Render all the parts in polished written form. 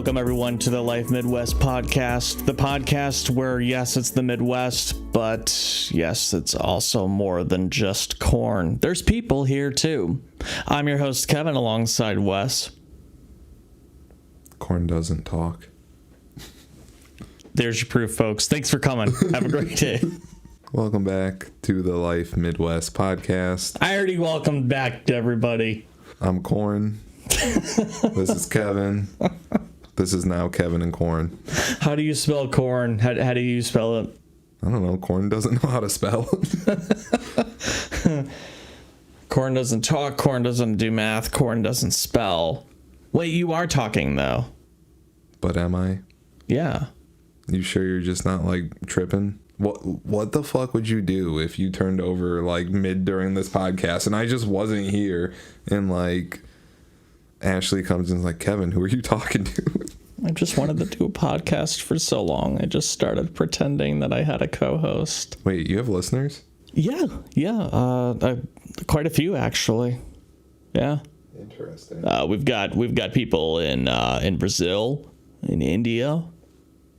Welcome, everyone, to the Life Midwest podcast. The podcast where, yes, it's the Midwest, but yes, it's also more than just corn. There's people here, too. I'm your host, Kevin, alongside Wes. Corn doesn't talk. There's your proof, folks. Thanks for coming. Have a great day. Welcome back to the Life Midwest podcast. I already welcomed back everybody. I'm Corn. This is Kevin. This is now Kevin and Corn. How do you spell corn? How do you spell it? I don't know. Corn doesn't know how to spell. Corn doesn't talk. Corn doesn't do math. Corn doesn't spell. Wait, you are talking, though. But am I? Yeah. You sure you're just not, like, tripping? What the fuck would you do if you turned over, like, mid during this podcast and I just wasn't here and, like, Ashley comes and is like, Kevin, who are you talking to? I just wanted to do a podcast for so long. I just started pretending that I had a co-host. Wait, you have listeners? Yeah. Quite a few, actually. Yeah. Interesting. We've got people in Brazil, in India,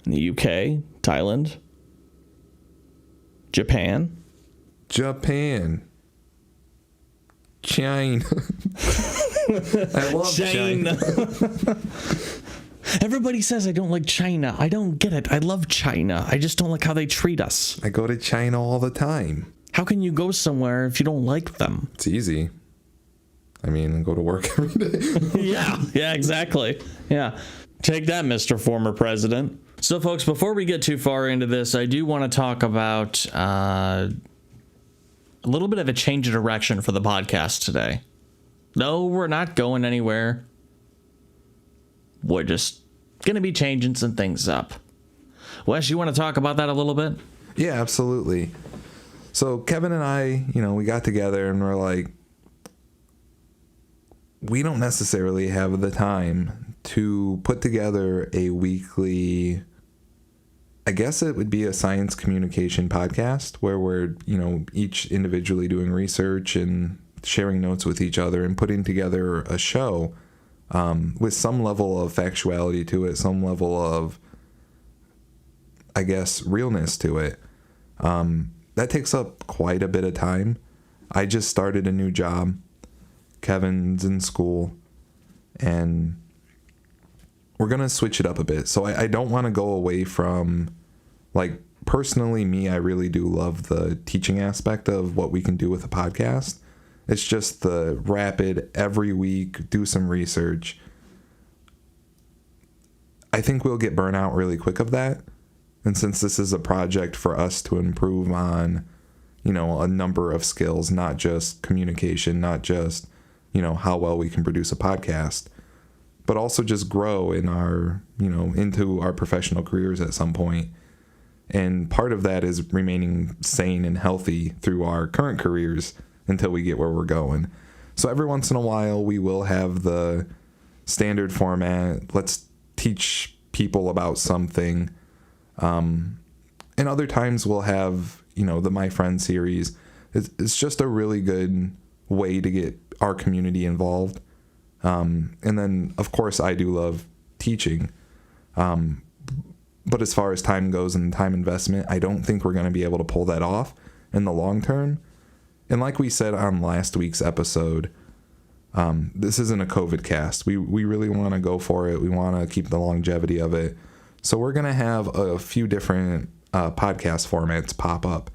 in the UK, Thailand, Japan. China. I love China. Everybody says I don't like China. I don't get it. I love China. I just don't like how they treat us. I go to China all the time. How can you go somewhere if you don't like them? It's easy. I mean, I go to work every day. Yeah, exactly. Yeah. Take that, Mr. Former President. So, folks, before we get too far into this, I do want to talk about a little bit of a change of direction for the podcast today. No, we're not going anywhere. We're just going to be changing some things up. Wes, you want to talk about that a little bit? Yeah, absolutely. So Kevin and I, we got together and we're like, we don't necessarily have the time to put together a weekly, I guess it would be a science communication podcast where we're, each individually doing research and sharing notes with each other and putting together a show with some level of factuality to it, some level of, I guess, realness to it. That takes up quite a bit of time. I just started a new job. Kevin's in school, and we're going to switch it up a bit. So I don't want to go away from, like, personally, me, I really do love the teaching aspect of what we can do with a podcast. It's just the rapid, every week, do some research. I think we'll get burnout really quick of that. And since this is a project for us to improve on, a number of skills, not just communication, not just, how well we can produce a podcast, but also just grow in our, into our professional careers at some point. And part of that is remaining sane and healthy through our current careers until we get where we're going. So every once in a while, we will have the standard format. Let's teach people about something. And other times we'll have, the My Friend series. It's just a really good way to get our community involved. And then, of course, I do love teaching. But as far as time goes and time investment, I don't think we're going to be able to pull that off in the long term. And like we said on last week's episode, this isn't a COVID cast. We really want to go for it. We want to keep the longevity of it. So we're going to have a few different podcast formats pop up.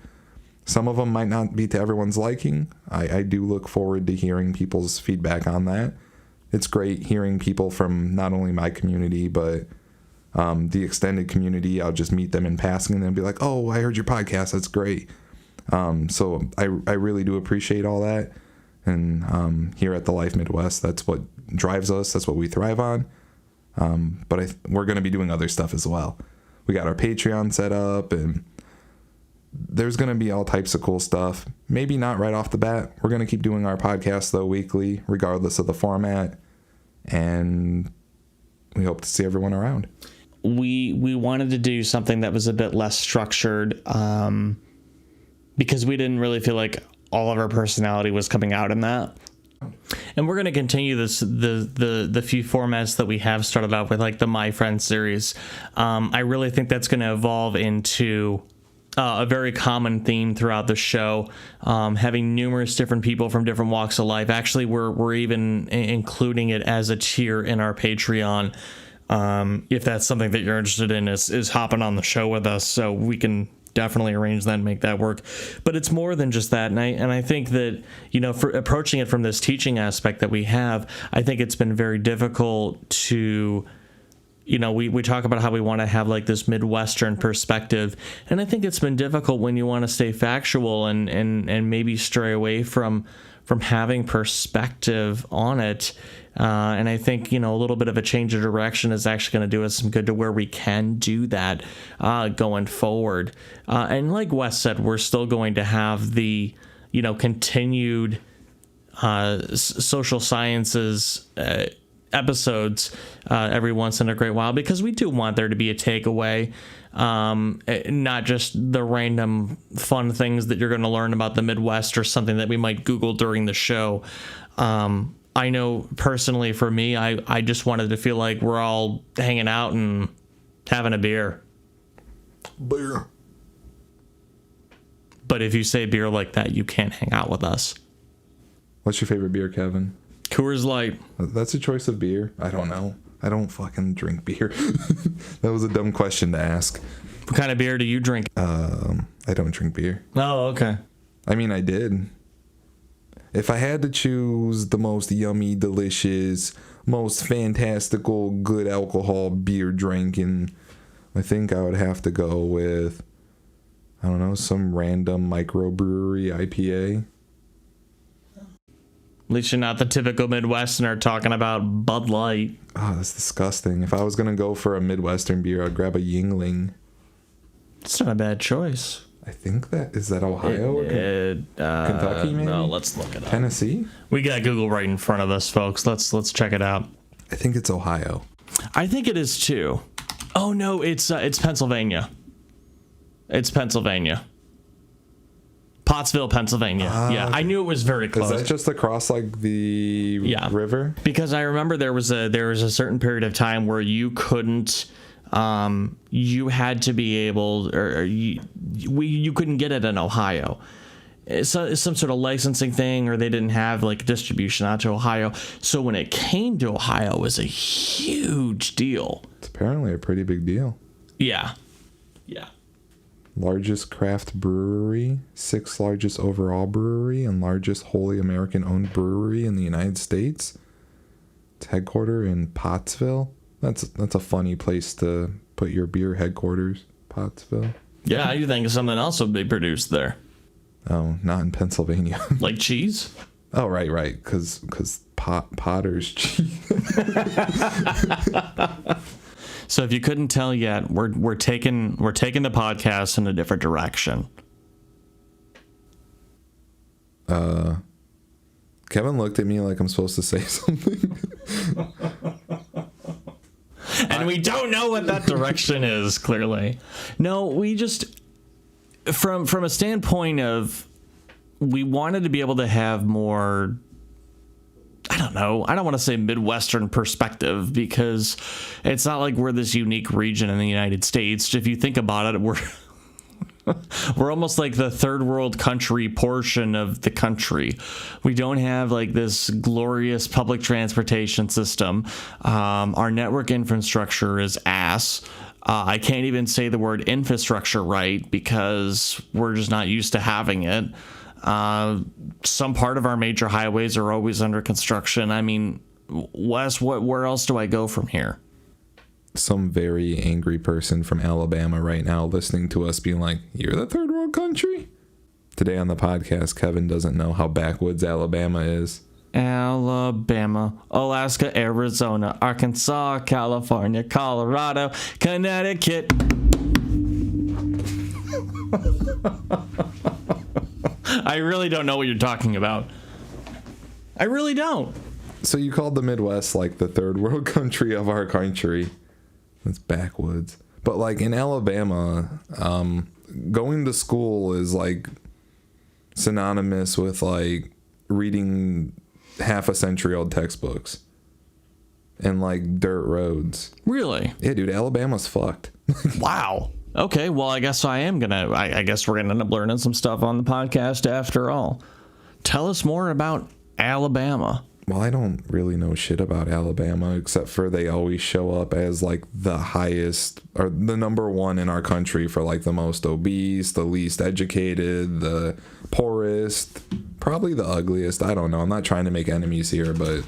Some of them might not be to everyone's liking. I do look forward to hearing people's feedback on that. It's great hearing people from not only my community, but the extended community. I'll just meet them in passing and then be like, oh, I heard your podcast. That's great. So I really do appreciate all that. And here at the Life Midwest, that's what drives us. That's what we thrive on. But we're going to be doing other stuff as well. We got our Patreon set up, and there's going to be all types of cool stuff. Maybe not right off the bat. We're going to keep doing our podcast, though, weekly, regardless of the format. And we hope to see everyone around. We wanted to do something that was a bit less structured because we didn't really feel like all of our personality was coming out in that. And we're going to continue the few formats that we have started out with, like the My Friend series. I really think that's going to evolve into a very common theme throughout the show, having numerous different people from different walks of life. Actually, we're even including it as a tier in our Patreon. If that's something that you're interested in, is hopping on the show with us, so we can definitely arrange that and make that work. But it's more than just that, and I think that, for approaching it from this teaching aspect that we have, I think it's been very difficult to, we talk about how we want to have like this Midwestern perspective, and I think it's been difficult when you want to stay factual and maybe stray away from having perspective on it. And I think, a little bit of a change of direction is actually going to do us some good to where we can do that going forward. And like Wes said, we're still going to have the, continued social sciences episodes every once in a great while, because we do want there to be a takeaway, not just the random fun things that you're going to learn about the Midwest or something that we might Google during the show. I know personally for me, I just wanted to feel like we're all hanging out and having a beer. Beer. But if you say beer like that, you can't hang out with us. What's your favorite beer, Kevin? Coors Light. That's a choice of beer. I don't know. I don't fucking drink beer. That was a dumb question to ask. What kind of beer do you drink? I don't drink beer. Oh, okay. I mean, I did. If I had to choose the most yummy, delicious, most fantastical, good alcohol beer drinking, I think I would have to go with, I don't know, some random microbrewery IPA. At least you're not the typical Midwesterner talking about Bud Light. Oh, that's disgusting. If I was going to go for a Midwestern beer, I'd grab a Yingling. It's not a bad choice. I think is that Ohio or Kentucky, maybe? No, let's look it up. Tennessee? We got Google right in front of us, folks. Let's check it out. I think it's Ohio. I think it is too. Oh no, it's Pennsylvania. It's Pennsylvania. Pottsville, Pennsylvania. Yeah, okay. I knew it was very close. Is that just across like the river? Because I remember there was a certain period of time where you couldn't. You had to be able, or you couldn't get it in Ohio. It's some sort of licensing thing, or they didn't have like distribution out to Ohio. So when it came to Ohio, it was a huge deal. It's apparently a pretty big deal. Yeah. Largest craft brewery, 6th largest overall brewery, and largest wholly American owned brewery in the United States. It's headquartered in Pottsville. That's a funny place to put your beer headquarters, Pottsville. Yeah, you think something else would be produced there? Oh, not in Pennsylvania. Like cheese? Oh, right, because Potter's cheese. So if you couldn't tell yet, we're taking the podcast in a different direction. Kevin looked at me like I'm supposed to say something. And we don't know what that direction is, clearly. No, we just, from a standpoint of, we wanted to be able to have more, I don't know, I don't want to say Midwestern perspective, because it's not like we're this unique region in the United States. If you think about it, we're almost like the third world country portion of the country. We don't have like this glorious public transportation system. Our network infrastructure is ass. I can't even say the word infrastructure right because we're just not used to having it. Some part of our major highways are always under construction. I mean, Wes, where else do I go from here? Some very angry person from Alabama right now listening to us being like, you're the third world country? Today on the podcast, Kevin doesn't know how backwoods Alabama is. Alabama, Alaska, Arizona, Arkansas, California, Colorado, Connecticut. I really don't know what you're talking about. I really don't. So you called the Midwest like the third world country of our country. It's backwoods. But like in Alabama, going to school is like synonymous with like reading half a century old textbooks and like dirt roads. Really? Yeah, dude, Alabama's fucked. Wow. Okay, well, I guess I guess we're gonna end up learning some stuff on the podcast after all. Tell us more about Alabama. Well, I don't really know shit about Alabama except for they always show up as like the highest or the number one in our country for like the most obese, the least educated, the poorest, probably the ugliest. I don't know. I'm not trying to make enemies here, but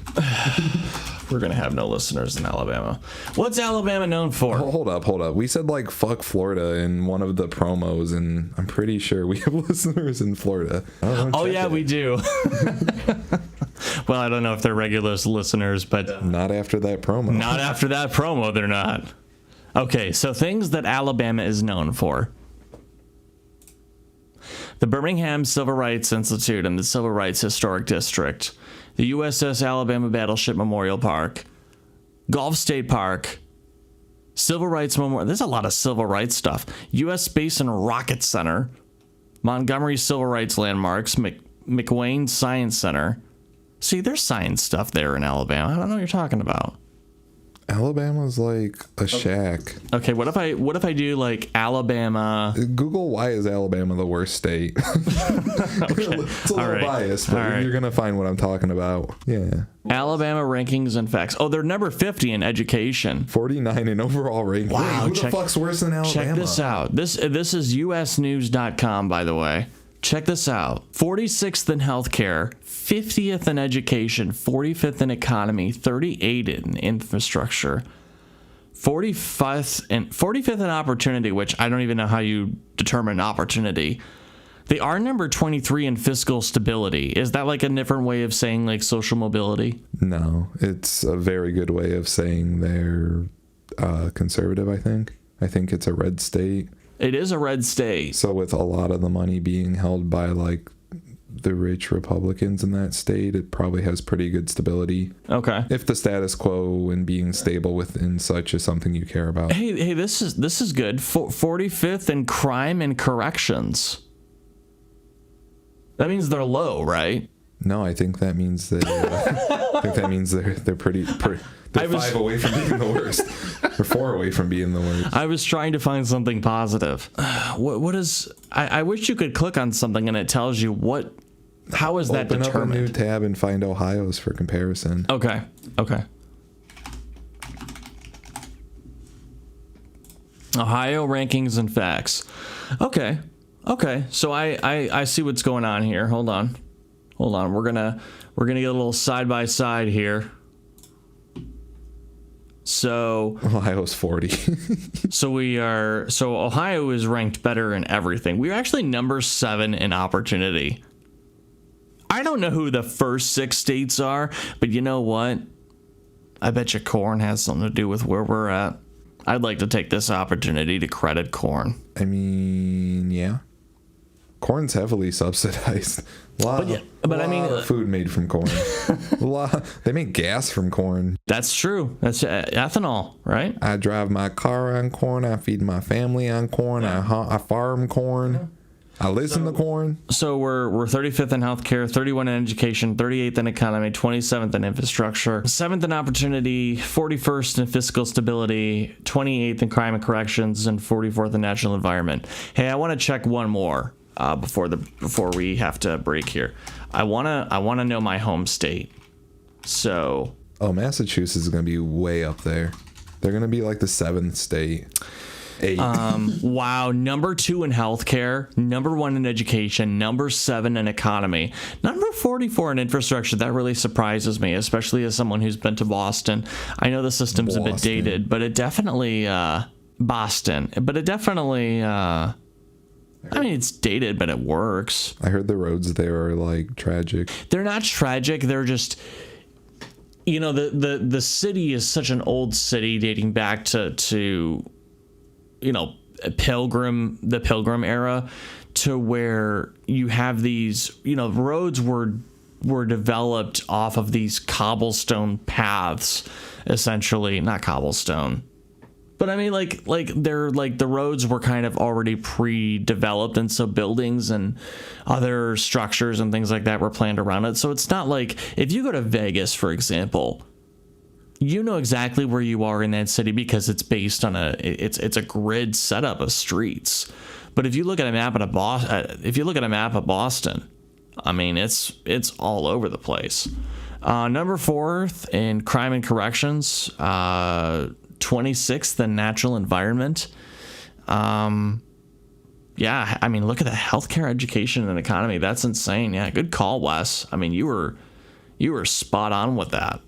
we're gonna have no listeners in Alabama. What's Alabama known for? Hold up. We said like fuck Florida in one of the promos, and I'm pretty sure we have listeners in Florida. Oh yeah, we do. Well, I don't know if they're regular listeners, but not after that promo. Not after that promo, they're not. Okay, so things that Alabama is known for. The Birmingham Civil Rights Institute and the Civil Rights Historic District. The USS Alabama Battleship Memorial Park. Gulf State Park. Civil Rights Memorial. There's a lot of civil rights stuff. U.S. Space and Rocket Center. Montgomery Civil Rights Landmarks. McWane Science Center. See, there's science stuff there in Alabama. I don't know what you're talking about. Alabama's like a shack. Okay, what if I do like Alabama? Google why is Alabama the worst state? It's a little biased, but you're gonna find what I'm talking about. Yeah. Alabama rankings and facts. Oh, they're number 50 in education. 49 in overall ranking. Wow, who the fuck's worse than Alabama? Check this out. This is usnews.com, by the way. Check this out. 46th in healthcare, 50th in education, 45th in economy, 38th in infrastructure, 45th in opportunity, which I don't even know how you determine opportunity. They are number 23 in fiscal stability. Is that like a different way of saying like social mobility? No, it's a very good way of saying they're conservative, I think. I think it's a red state. It is a red state. So with a lot of the money being held by like the rich Republicans in that state, it probably has pretty good stability. Okay. If the status quo and being stable within such is something you care about. Hey, this is good. 45th in crime and corrections. That means they're low, right? No, I think that means they're pretty. They're 5 away from being the worst. Or 4 away from being the worst. I was trying to find something positive. What is? I wish you could click on something and it tells you what. How is that determined? Open up a new tab and find Ohio's for comparison. Okay. Ohio rankings and facts. Okay. So I see what's going on here. Hold on. We're gonna get a little side by side here. So Ohio's 40. So Ohio is ranked better in everything. We're actually number 7 in opportunity. I don't know who the first 6 states are, but you know what? I bet you corn has something to do with where we're at. I'd like to take this opportunity to credit corn. I mean, yeah. Corn's heavily subsidized. A lot of food made from corn. They make gas from corn. That's true. That's ethanol, right? I drive my car on corn. I feed my family on corn. I farm corn. I listen to corn. So we're 35th in healthcare, 31 in education, 38th in economy, 27th in infrastructure, 7th in opportunity, 41st in fiscal stability, 28th in crime and corrections, and 44th in natural environment. Hey, I want to check one more. Before we have to break here, I wanna know my home state. So Massachusetts is gonna be way up there. They're gonna be like the 7th state. 8. Wow, number 2 in healthcare, number 1 in education, number 7 in economy, number 44 in infrastructure. That really surprises me, especially as someone who's been to Boston. I know the system's a bit dated, but it definitely Boston. But it definitely. I mean, it's dated, but it works. I heard the roads there are like tragic. They're not tragic. They're just, the city is such an old city dating back to the Pilgrim era, to where you have these, roads were developed off of these cobblestone paths, essentially. Not cobblestone. But I mean, they're like the roads were kind of already pre-developed, and so buildings and other structures and things like that were planned around it. So it's not like if you go to Vegas, for example, you know exactly where you are in that city because it's based on it's a grid setup of streets. But if you look at a map of Boston, I mean, it's all over the place. Number 4th in crime and corrections. 26th in natural environment. Yeah, I mean, look at the healthcare, education, and economy. That's insane. Yeah, good call, Wes. I mean, you were spot on with that.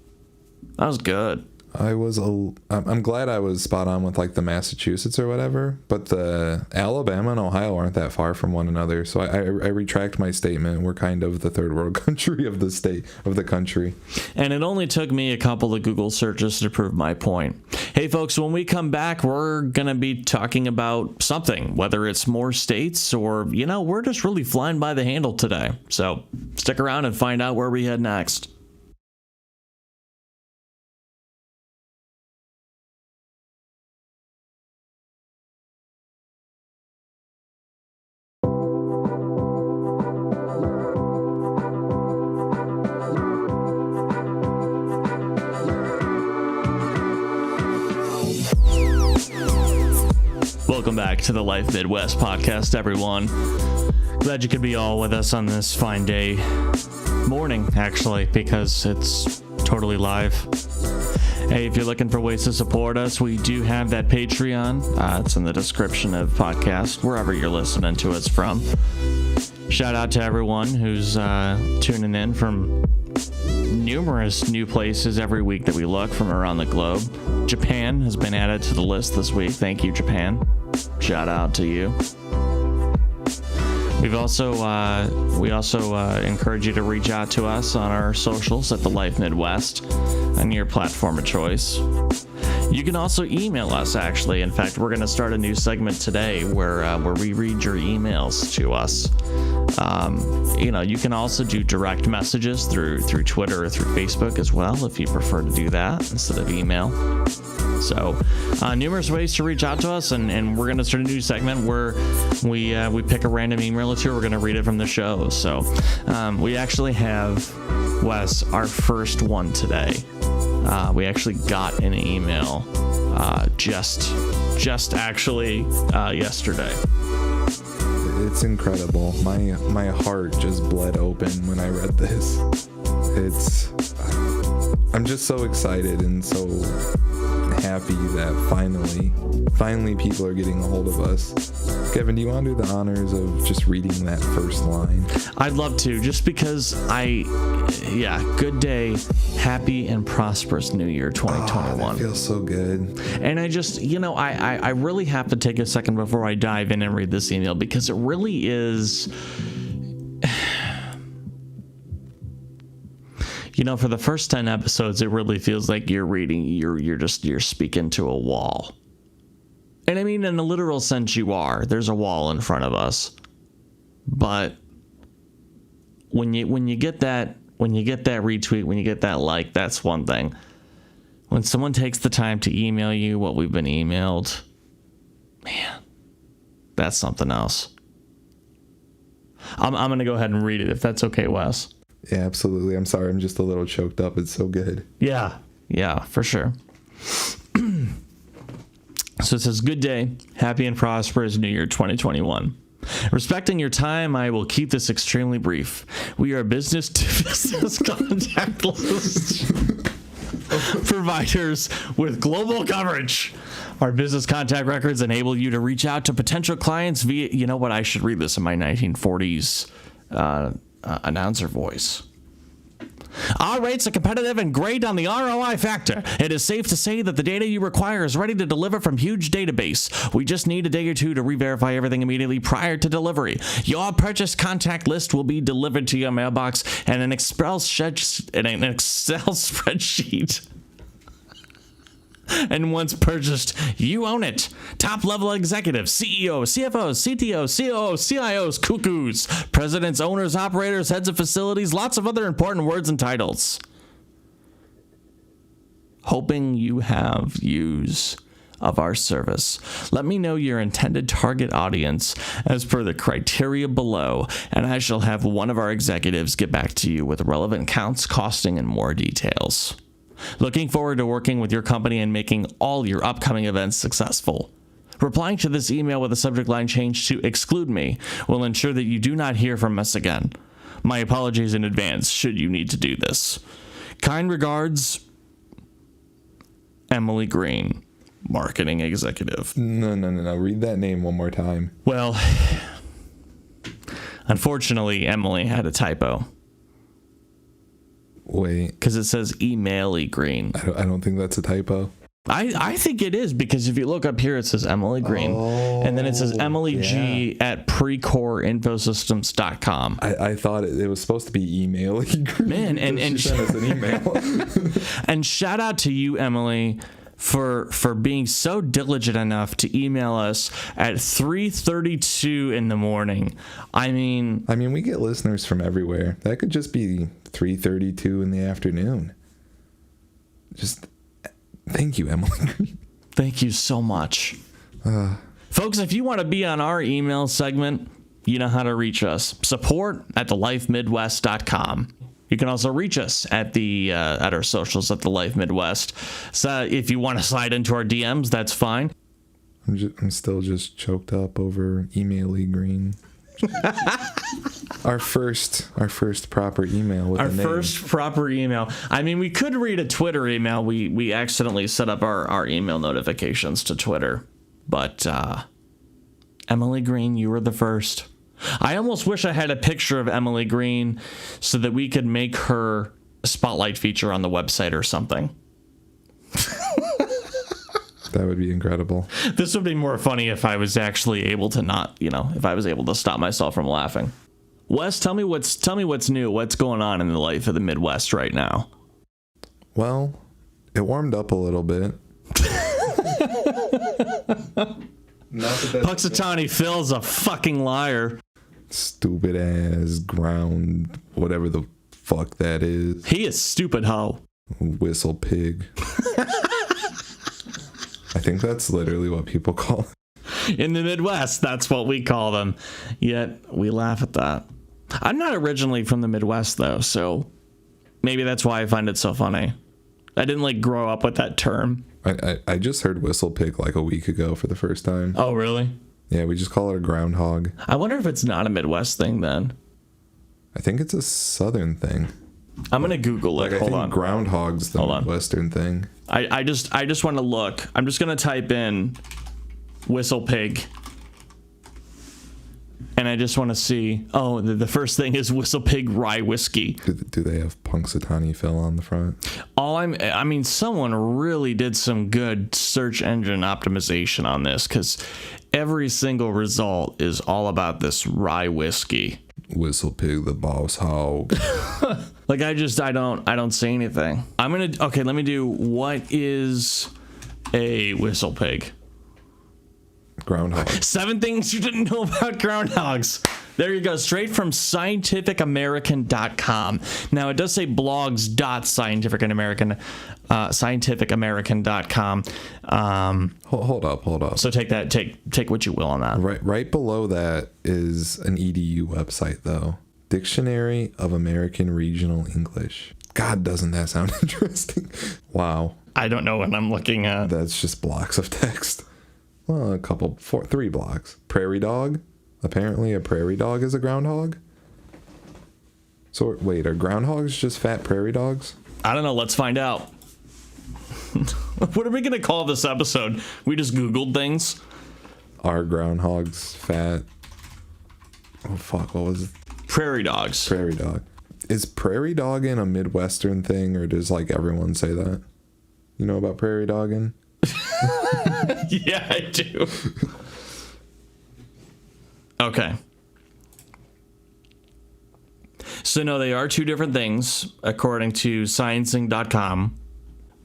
That was good. I'm glad I was spot on with like the Massachusetts or whatever, but the Alabama and Ohio aren't that far from one another. So I retract my statement. We're kind of the third world country of the country. And it only took me a couple of Google searches to prove my point. Hey folks, when we come back, we're going to be talking about something, whether it's more states or, we're just really flying by the handle today. So stick around and find out where we head next. Welcome back to the Life Midwest podcast, everyone. Glad you could be all with us on this fine day. Morning, actually, because it's totally live. Hey, if you're looking for ways to support us, we do have that Patreon. It's in the description of the podcast, wherever you're listening to us from. Shout out to everyone who's tuning in from numerous new places every week that we look from around the globe. Japan has been added to the list this week. Thank you, Japan. Shout out to you. We also encourage you to reach out to us on our socials at the Life Midwest on your platform of choice. You can also email us, actually. In fact, we're going to start a new segment today where we read your emails to us. You can also do direct messages through Twitter or through Facebook as well, if you prefer to do that instead of email. So numerous ways to reach out to us, and we're going to start a new segment where we pick a random email or two. We're going to read it from the show. So we actually have, Wes, our first one today. We actually got an email just actually yesterday. It's incredible. My heart just bled open when I read this. I'm just so excited and so happy that finally people are getting a hold of us. Kevin, do you want to do the honors of just reading that first line? I'd love to, just because good day, happy and prosperous New Year 2021. That feels so good. And I just, I really have to take a second before I dive in and read this email, because it really is, for the first 10 episodes, it really feels like you're reading, you're speaking to a wall. And I mean, in a literal sense, you are. There's a wall in front of us. But when you get that retweet, when you get that like, that's one thing. When someone takes the time to email you what we've been emailed, man, that's something else. I'm going to go ahead and read it, if that's okay, Wes. Yeah, absolutely. I'm sorry. I'm just a little choked up. It's so good. Yeah, for sure. So it says, good day, happy and prosperous New Year 2021. Respecting your time, I will keep this extremely brief. We are business-to-business contact list providers with global coverage. Our business contact records enable you to reach out to potential clients via, you know what, I should read this in my 1940s announcer voice. Our rates are competitive and great on the ROI factor. It is safe to say that the data you require is ready to deliver from huge database. We just need a day or two to re-verify everything immediately prior to delivery. Your purchase contact list will be delivered to your mailbox and an Excel spreadsheet. And once purchased, you own it. Top-level executives, CEOs, CFOs, CTOs, COOs, CIOs, cuckoos, presidents, owners, operators, heads of facilities, lots of other important words and titles. Hoping you have use of our service. Let me know your intended target audience as per the criteria below, and I shall have one of our executives get back to you with relevant counts, costing, and more details. Looking forward to working with your company and making all your upcoming events successful. Replying to this email with a subject line change to exclude me will ensure that you do not hear from us again. My apologies in advance should you need to do this. Kind regards, Emily Green, Marketing Executive. No. Read that name one more time. Well, unfortunately, Emily had a typo. Wait. Because it says email-y Green. I don't think that's a typo. I think it is, because if you look up here, it says Emily Green. And then it says Emily G at precoreinfosystems.com. I thought it was supposed to be email-y Green. Man, and sent us an email. And shout out to you, Emily, for being so diligent enough to email us at 3:32 in the morning. I mean, we get listeners from everywhere. That could just be 3:32 in the afternoon. Just thank you, Emily. Thank you so much. Folks, if you want to be on our email segment, you know how to reach us. support@thelifemidwest.com. You can also reach us at our socials at the Life Midwest. So if you want to slide into our DMs, that's fine. I'm still just choked up over email-y Green. Our first proper email with our a name. First proper email. We could read a Twitter email. We accidentally set up our email notifications to Twitter, but Emily Green, you were the first. I almost wish I had a picture of Emily Green so that we could make her a spotlight feature on the website or something. That would be incredible. This would be more funny if I was actually able to if I was able to stop myself from laughing. Wes, tell me what's new. What's going on in the life of the Midwest right now? Well, it warmed up a little bit. Puxatawny Phil's a fucking liar. Stupid ass ground, whatever the fuck that is. He is stupid hoe. Whistle pig. I think that's literally what people call it. In the Midwest, that's what we call them. Yet we laugh at that. I'm not originally from the Midwest though, so maybe that's why I find it so funny. I didn't grow up with that term. I just heard whistle pig like a week ago for the first time. Oh, really? Yeah, we just call it a groundhog. I wonder if it's not a Midwest thing then. I think it's a Southern thing. I'm gonna Google it. Hold on. Groundhog's the Midwestern thing. I just want to look. I'm just gonna type in whistle pig, and I just want to see. Oh, the first thing is whistle pig rye whiskey. Do they have Punxsutawney Phil on the front? Someone really did some good search engine optimization on this, because every single result is all about this rye whiskey. Whistle pig, the boss hog. I don't see anything. Let me do, what is a whistle pig? Groundhog. 7 things you didn't know about groundhogs. There you go, straight from scientificamerican.com. Now, it does say blogs.scientificamerican.com. Hold up. So take what you will on that. Right below that is an EDU website, though. Dictionary of American Regional English. God, doesn't that sound interesting? Wow. I don't know what I'm looking at. That's just blocks of text. Well, 3 blocks. Prairie dog. Apparently a prairie dog is a groundhog. So wait, are groundhogs just fat prairie dogs? I don't know. Let's find out. What are we going to call this episode? We just Googled things. Are groundhogs fat? Oh, fuck. What was it? Prairie dogs. Prairie dog. Is prairie dogging a Midwestern thing, or does everyone say that? You know about prairie dogging? Yeah, I do. Okay. So no, they are 2 different things, according to sciencing.com,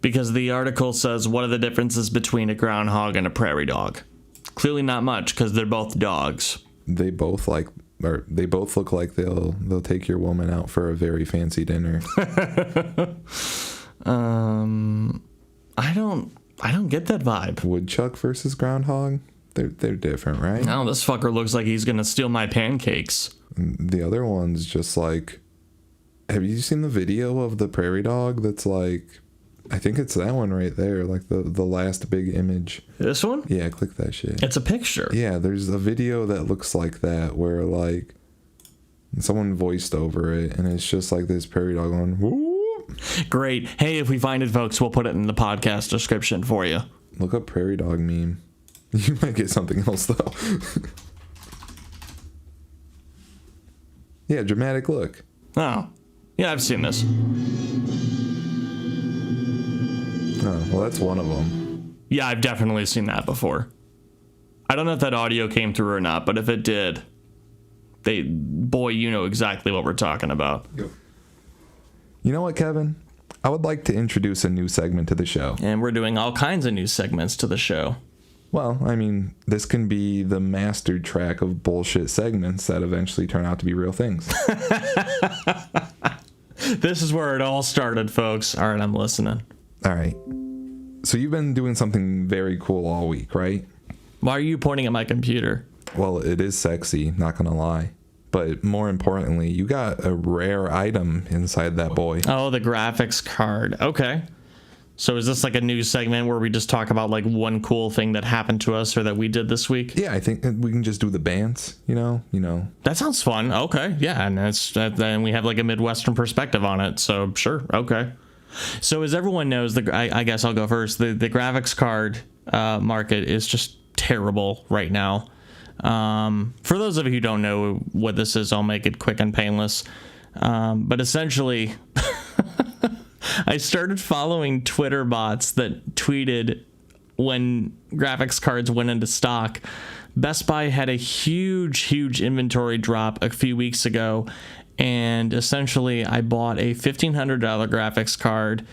because the article says, what are the differences between a groundhog and a prairie dog? Clearly not much, because they're both dogs. They both look like they'll take your woman out for a very I don't get that vibe. Woodchuck versus Groundhog. They're different, right? No, this fucker looks like he's gonna steal my pancakes. And the other one's just like, have you seen the video of the prairie dog that's like, I think it's that one right there, like the last big image. This one? Yeah, click that shit. It's a picture. Yeah, there's a video that looks like that where like someone voiced over it and it's just like this prairie dog going, whoop. Great. Hey, if we find it, folks, we'll put it in the podcast description for you. Look up prairie dog meme. You might get something else though. Yeah, dramatic look. Oh. Yeah, I've seen this. Oh, well, that's one of them. Yeah, I've definitely seen that before. I don't know if that audio came through or not, but if it did, boy, you know exactly what we're talking about. Yep. You know what, Kevin? I would like to introduce a new segment to the show. And we're doing all kinds of new segments to the show. Well, I mean, this can be the mastered track of bullshit segments that eventually turn out to be real things. This is where it all started, folks. All right, I'm listening. All right. So you've been doing something very cool all week, right? Why are you pointing at my computer? Well, it is sexy, not gonna lie. But more importantly, you got a rare item inside that boy. Oh, the graphics card. Okay. So is this like a new segment where we just talk about like one cool thing that happened to us or that we did this week? Yeah, I think we can just do the bands, you know. That sounds fun. Okay. Yeah, and then we have like a Midwestern perspective on it. So sure. Okay. So as everyone knows, I guess I'll go first. The graphics card market is just terrible right now. For those of you who don't know what this is, I'll make it quick and painless. But essentially, I started following Twitter bots that tweeted when graphics cards went into stock. Best Buy had a huge inventory drop a few weeks ago, and essentially I bought a $1,500 graphics card,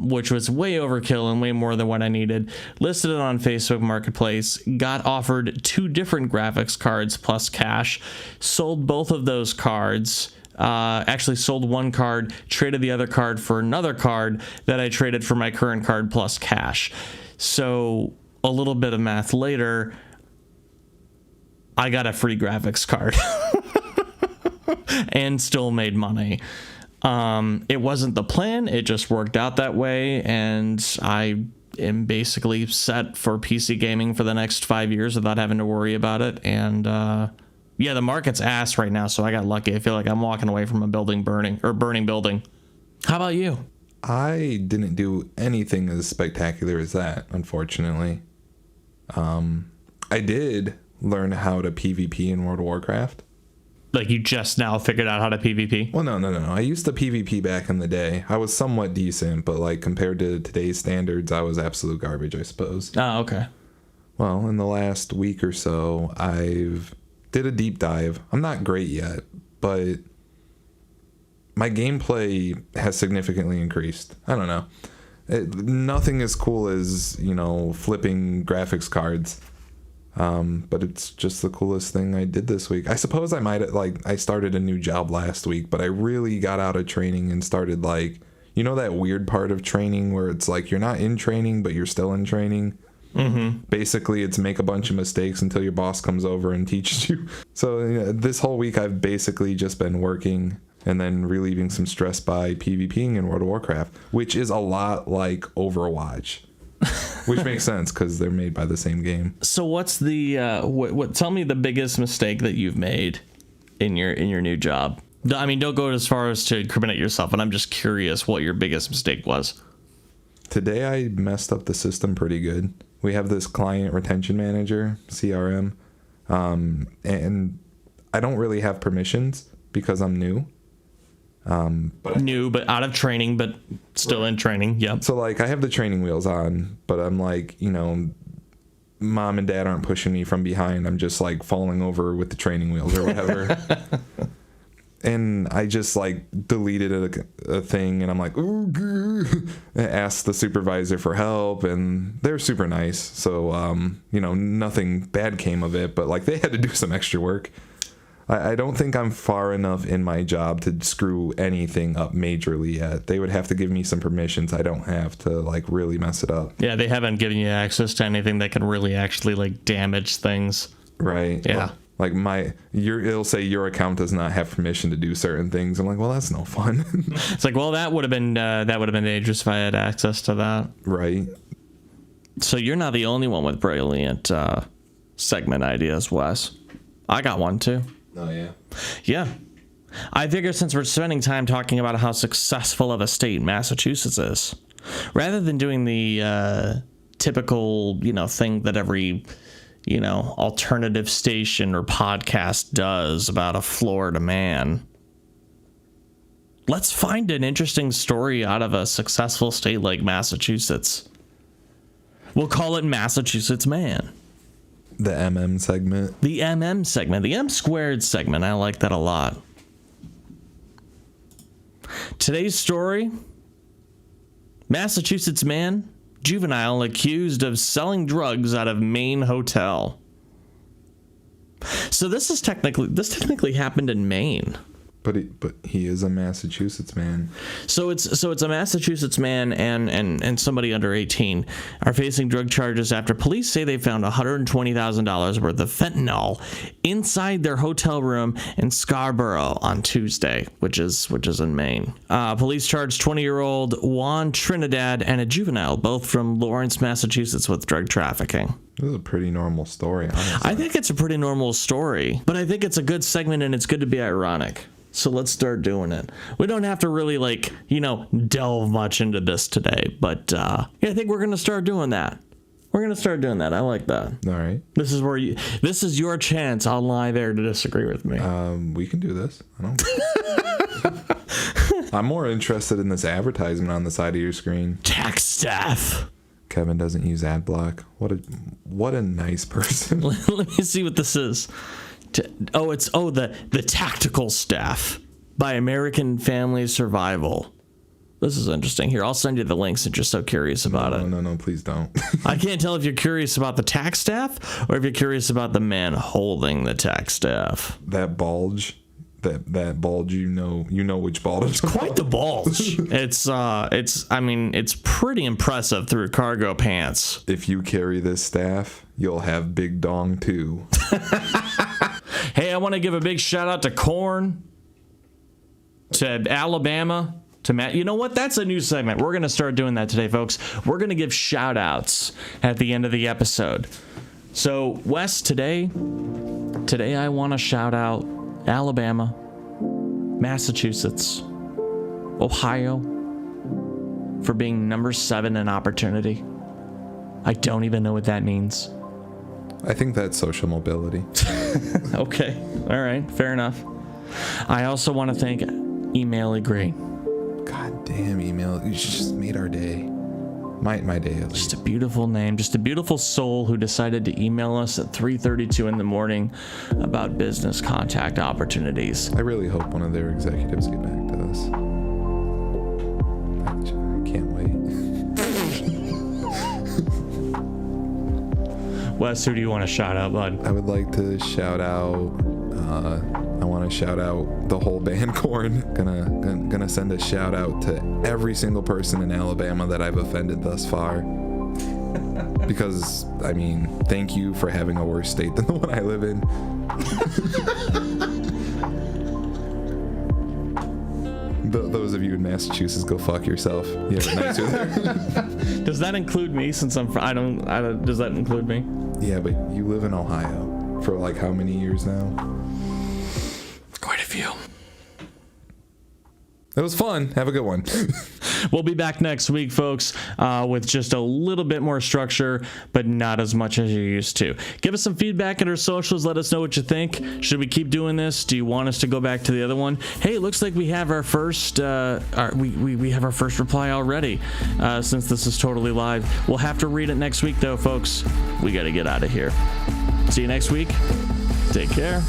which was way overkill and way more than what I needed. Listed it on Facebook Marketplace, got offered 2 different graphics cards plus cash, sold both of those cards. Actually sold one card, traded the other card for another card that I traded for my current card plus cash. So a little bit of math later, I got a free graphics card and still made money. It wasn't the plan. It just worked out that way. And I am basically set for PC gaming for the next 5 years without having to worry about it. And, yeah, the market's ass right now, so I got lucky. I feel like I'm walking away from a burning building. How about you? I didn't do anything as spectacular as that, unfortunately. I did learn how to PvP in World of Warcraft. Like you just now figured out how to PvP? Well, no. I used to PvP back in the day. I was somewhat decent, but like compared to today's standards, I was absolute garbage, I suppose. Oh, okay. Well, in the last week or so, I've did a deep dive. I'm not great yet, but my gameplay has significantly increased. I don't know. Nothing as cool as, flipping graphics cards. But it's just the coolest thing I did this week. I suppose I might I started a new job last week, but I really got out of training and started that weird part of training where it's like you're not in training, but you're still in training. Mm-hmm. Basically, it's make a bunch of mistakes until your boss comes over and teaches you. So this whole week, I've basically just been working and then relieving some stress by PvPing in World of Warcraft, which is a lot like Overwatch. Which makes sense because they're made by the same game. So what's the tell me the biggest mistake that you've made in your new job? I mean, don't go as far as to incriminate yourself, but I'm just curious what your biggest mistake was. Today I messed up the system pretty good. We have this client retention manager, CRM, and I don't really have permissions because I'm new. New, but out of training, but still in training. Yep. So I have the training wheels on, but I'm mom and dad aren't pushing me from behind. I'm just falling over with the training wheels or whatever. And I just deleted a thing and I'm asked the supervisor for help and they're super nice. So, nothing bad came of it, but they had to do some extra work. I don't think I'm far enough in my job to screw anything up majorly yet. They would have to give me some permissions I don't have to like really mess it up. Yeah, they haven't given you access to anything that can really actually like damage things. Right. Yeah. Like it'll say your account does not have permission to do certain things. I'm like, well, that's no fun. It's like, well, that would have been dangerous if I had access to that. Right. So you're not the only one with brilliant segment ideas, Wes. I got one too. Oh yeah. Yeah. I figure since we're spending time talking about how successful of a state Massachusetts is, rather than doing the typical, thing that every, alternative station or podcast does about a Florida man, let's find an interesting story out of a successful state like Massachusetts. We'll call it Massachusetts Man. The MM segment. The MM segment. The M squared segment. I like that a lot. Today's story: Massachusetts man, juvenile accused of selling drugs out of Maine hotel. So this technically happened in Maine. But he is a Massachusetts man. So it's a Massachusetts man and somebody under 18 are facing drug charges after police say they found $120,000 worth of fentanyl inside their hotel room in Scarborough on Tuesday, which is in Maine. Police charged 20-year-old Juan Trinidad and a juvenile, both from Lawrence, Massachusetts, with drug trafficking. This is a pretty normal story, honestly. I think it's a pretty normal story, but I think it's a good segment and it's good to be ironic. So let's start doing it. We don't have to really delve much into this today, but I think we're going to start doing that. We're going to start doing that. I like that. All right. This is your chance on live air to disagree with me. We can do this. I'm more interested in this advertisement on the side of your screen. Tax staff. Kevin doesn't use ad block. What a nice person. Let me see what this is. The tactical staff by American Family Survival. This is interesting. Here, I'll send you the links if you're so curious about it. No, please don't. I can't tell if you're curious about the tax staff or if you're curious about the man holding the tax staff. That bulge, that bulge, you know which bulge. It's quite the bulge. It's pretty impressive through cargo pants. If you carry this staff, you'll have big dong too. Hey, I want to give a big shout out to Corn, to Alabama, to Matt. You know what? That's a new segment. We're going to start doing that today, folks. We're going to give shout outs at the end of the episode. So, Wes, today I want to shout out Alabama, Massachusetts, Ohio for being number 7 in opportunity. I don't even know what that means. I think that's social mobility. Okay. All right. Fair enough. I also want to thank Email Agree. God damn, email. You just made our day. My day, at least. Just a beautiful name. Just a beautiful soul who decided to email us at 3:32 in the morning about business contact opportunities. I really hope one of their executives get back to us. I can't wait. Wes, who do you want to shout out, bud? I would like to shout out. I want to shout out the whole band Korn. Gonna send a shout out to every single person in Alabama that I've offended thus far. Because thank you for having a worse state than the one I live in. Those of you in Massachusetts, go fuck yourself. You have it nicer there. Does that include me? Since I'm from, I don't. Does that include me? Yeah, but you live in Ohio for like how many years now? Quite a few. It was fun. Have a good one. We'll be back next week, folks, with just a little bit more structure, but not as much as you're used to. Give us some feedback in our socials. Let us know what you think. Should we keep doing this? Do you want us to go back to the other one? Hey, it looks like we have our first we have our first reply already, since this is totally live. We'll have to read it next week, though, folks. We got to get out of here. See you next week. Take care.